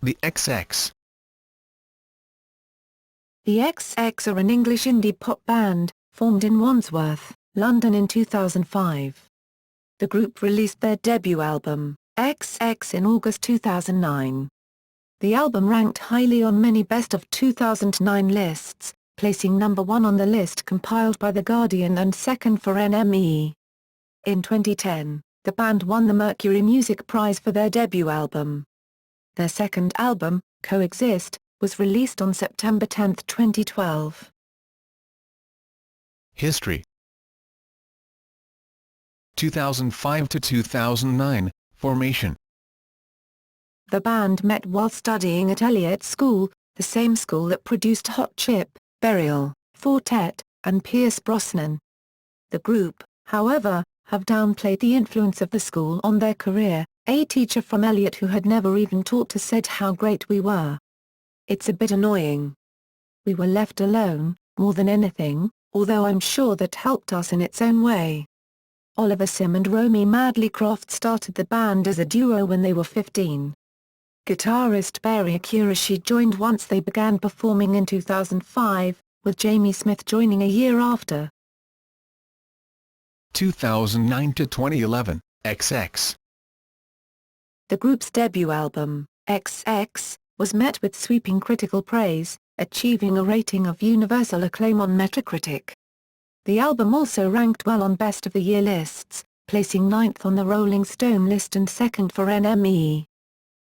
The XX. The XX are an English indie pop band, formed in Wandsworth, London in 2005. The group released their debut album, XX, in August 2009. The album ranked highly on many Best of 2009 lists, placing number 1 on the list compiled by The Guardian and second for NME. In 2010, the band won the Mercury Music Prize for their debut album. Their second album, Coexist, was released on September 10, 2012. History. 2005 to 2009, formation. The band met while studying at Elliott School, the same school that produced Hot Chip, Burial, Fortet, and Pierce Brosnan. The group, however, have downplayed the influence of the school on their career. A teacher from Elliott who had never even taught us said how great we were. It's a bit annoying. We were left alone, more than anything, although I'm sure that helped us in its own way. Oliver Sim and Romy Madleycroft started the band as a duo when they were 15. Guitarist Barry Akirashi joined once they began performing in 2005, with Jamie Smith joining a year after. 2009 to 2011, XX. The group's debut album, XX, was met with sweeping critical praise, achieving a rating of universal acclaim on Metacritic. The album also ranked well on Best of the Year lists, placing 9th on the Rolling Stone list and 2nd for NME.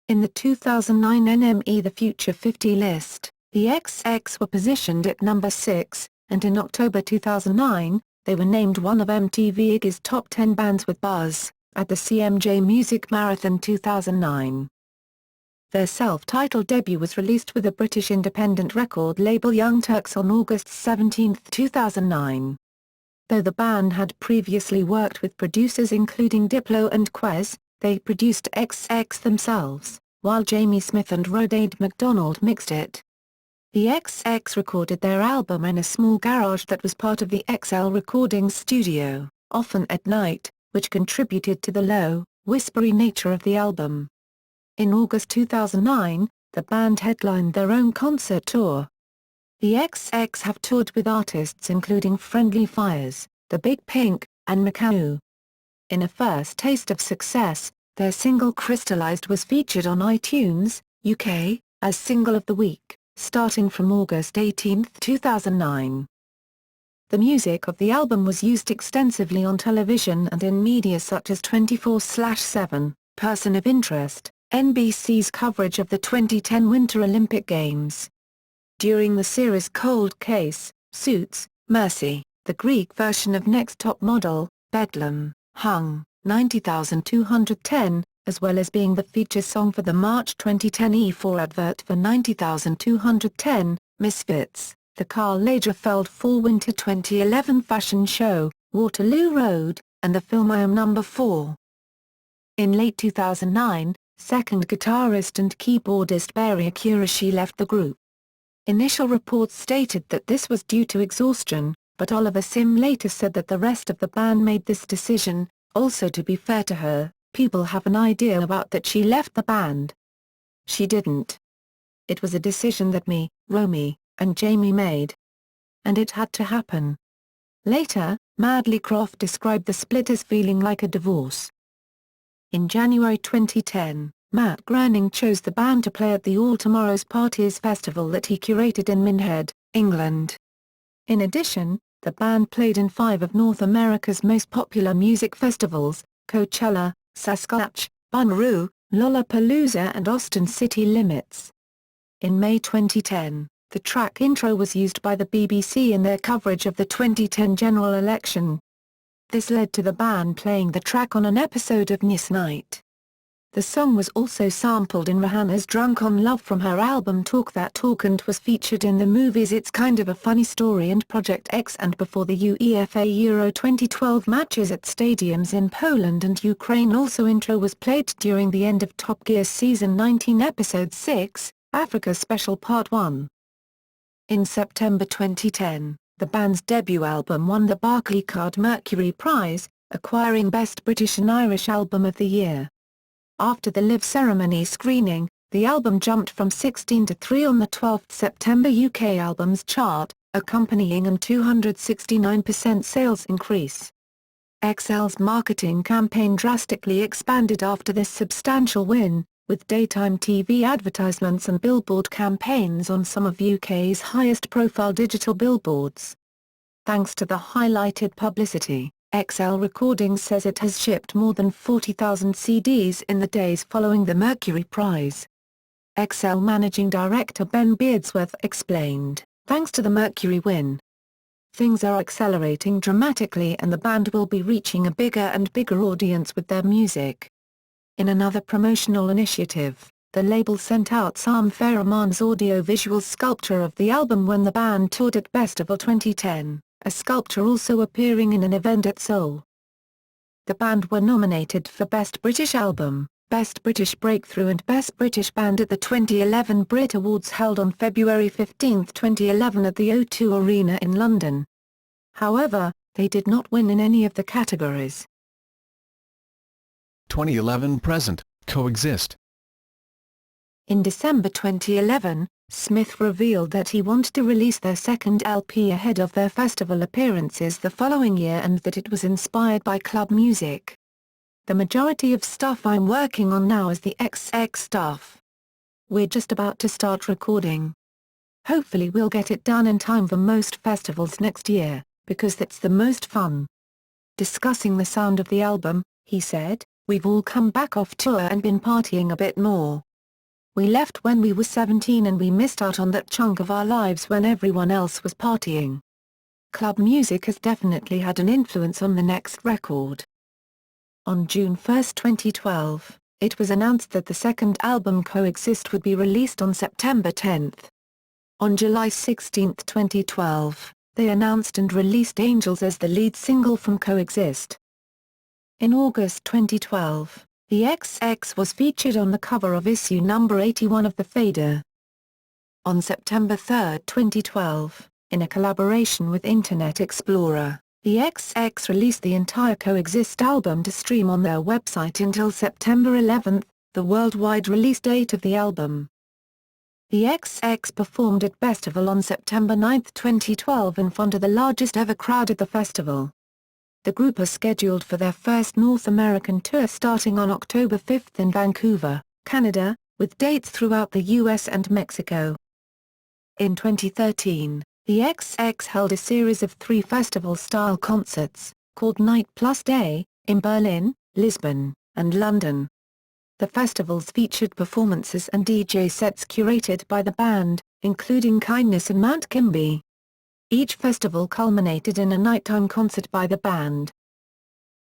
In the 2009 NME The Future 50 list, the XX were positioned at number 6, and in October 2009, they were named one of MTV Iggy's top 10 bands with buzz at the CMJ Music Marathon 2009. Their self-titled debut was released with the British independent record label Young Turks on August 17, 2009. Though the band had previously worked with producers including Diplo and Quez, they produced XX themselves, while Jamie Smith and Rodaid McDonald mixed it. The XX recorded their album in a small garage that was part of the XL recording studio, often at night, which contributed to the low, whispery nature of the album. In August 2009, the band headlined their own concert tour. The XX have toured with artists including Friendly Fires, The Big Pink, and Macau. In a first taste of success, their single Crystallized was featured on iTunes, UK, as Single of the Week, starting from August 18, 2009. The music of the album was used extensively on television and in media such as 24/7, Person of Interest, NBC's coverage of the 2010 Winter Olympic Games. During the series Cold Case, Suits, Mercy, the Greek version of Next Top Model, Bedlam, Hung, 90,210, as well as being the feature song for the March 2010 E4 advert for 90,210, Misfits, the Karl Lagerfeld Fall-Winter 2011 fashion show, Waterloo Road, and the film I Am Number 4. In late 2009, second guitarist and keyboardist Barry Akirashi left the group. Initial reports stated that this was due to exhaustion, but Oliver Sim later said that the rest of the band made this decision. Also, to be fair to her, people have an idea about that she left the band. She didn't. It was a decision that me, Romy, and Jamie made. And it had to happen. Later, Madleycroft described the split as feeling like a divorce. In January 2010, Matt Groening chose the band to play at the All Tomorrow's Parties festival that he curated in Minhead, England. In addition, the band played in 5 of North America's most popular music festivals, Coachella, Saskatchewan, Bonnaroo, Lollapalooza and Austin City Limits. In May 2010, the track Intro was used by the BBC in their coverage of the 2010 general election. This led to the band playing the track on an episode of Nis Night. The song was also sampled in Rihanna's Drunk on Love from her album Talk That Talk and was featured in the movies It's Kind of a Funny Story and Project X and before the UEFA Euro 2012 matches at stadiums in Poland and Ukraine. Also, Intro was played during the end of Top Gear Season 19 Episode 6, Africa Special Part 1. In September 2010, the band's debut album won the Barclaycard Mercury Prize, acquiring Best British and Irish Album of the Year. After the live ceremony screening, The album jumped from 16 to 3 on the 12th September UK Albums Chart, accompanying an 269% sales increase. XL's marketing campaign drastically expanded after this substantial win, with daytime TV advertisements and billboard campaigns on some of UK's highest-profile digital billboards. Thanks to the highlighted publicity, XL Recordings says it has shipped more than 40,000 CDs in the days following the Mercury Prize. XL Managing Director Ben Beardsworth explained, "Thanks to the Mercury win, things are accelerating dramatically and the band will be reaching a bigger and bigger audience with their music." In another promotional initiative, the label sent out Sam Faraman's audio-visual sculpture of the album when the band toured at Festival 2010, a sculpture also appearing in an event at Seoul. The band were nominated for Best British Album, Best British Breakthrough and Best British Band at the 2011 Brit Awards held on February 15, 2011 at the O2 Arena in London. However, they did not win in any of the categories. 2011 present, Coexist. In December 2011, Smith revealed that he wanted to release their second LP ahead of their festival appearances the following year and that it was inspired by club music. "The majority of stuff I'm working on now is the XX stuff. We're just about to start recording. Hopefully we'll get it done in time for most festivals next year, because that's the most fun." Discussing the sound of the album, he said, "We've all come back off tour and been partying a bit more. We left when we were 17 and we missed out on that chunk of our lives when everyone else was partying. Club music has definitely had an influence on the next record." On June 1, 2012, it was announced that the second album Coexist would be released on September 10. On July 16, 2012, they announced and released Angels as the lead single from Coexist. In August 2012, the XX was featured on the cover of issue number 81 of the Fader. On September 3, 2012, in a collaboration with Internet Explorer, the XX released the entire Coexist album to stream on their website until September 11, the worldwide release date of the album. The XX performed at Festival on September 9, 2012 in front of the largest ever crowd at the festival. The group are scheduled for their first North American tour starting on October 5 in Vancouver, Canada, with dates throughout the US and Mexico. In 2013, the XX held a series of 3 festival-style concerts, called Night Plus Day, in Berlin, Lisbon, and London. The festivals featured performances and DJ sets curated by the band, including Kindness and Mount Kimby. Each festival culminated in a nighttime concert by the band.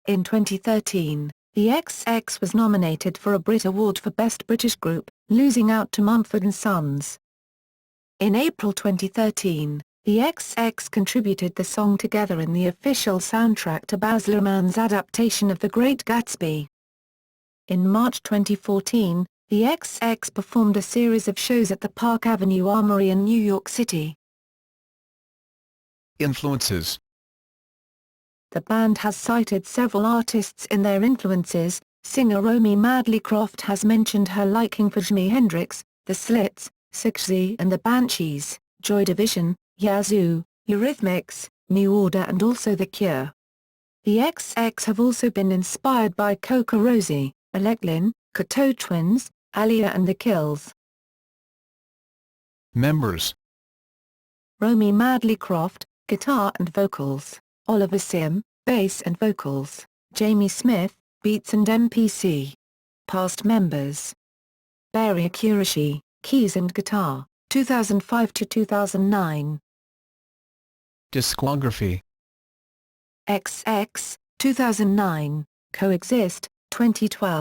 In 2013, the XX was nominated for a Brit Award for Best British Group, losing out to Mumford & Sons. In April 2013, the XX contributed the song Together in the official soundtrack to Baz Luhrmann's adaptation of The Great Gatsby. In March 2014, the XX performed a series of shows at the Park Avenue Armory in New York City. Influences. The band has cited several artists in their influences. Singer Romy Madleycroft has mentioned her liking for Jimi Hendrix, The Slits, Siouxsie and the Banshees, Joy Division, Yazoo, Eurythmics, New Order and also The Cure. The XX have also been inspired by Coca Rosie, Aleglin, Cateau Twins, Alia and The Kills. Members. Romy Madleycroft, guitar and vocals, Oliver Sim, bass and vocals, Jamie Smith, beats and MPC. Past members: Barry Akirashi, keys and guitar, 2005 to 2009. Discography. XX, 2009, Coexist, 2012.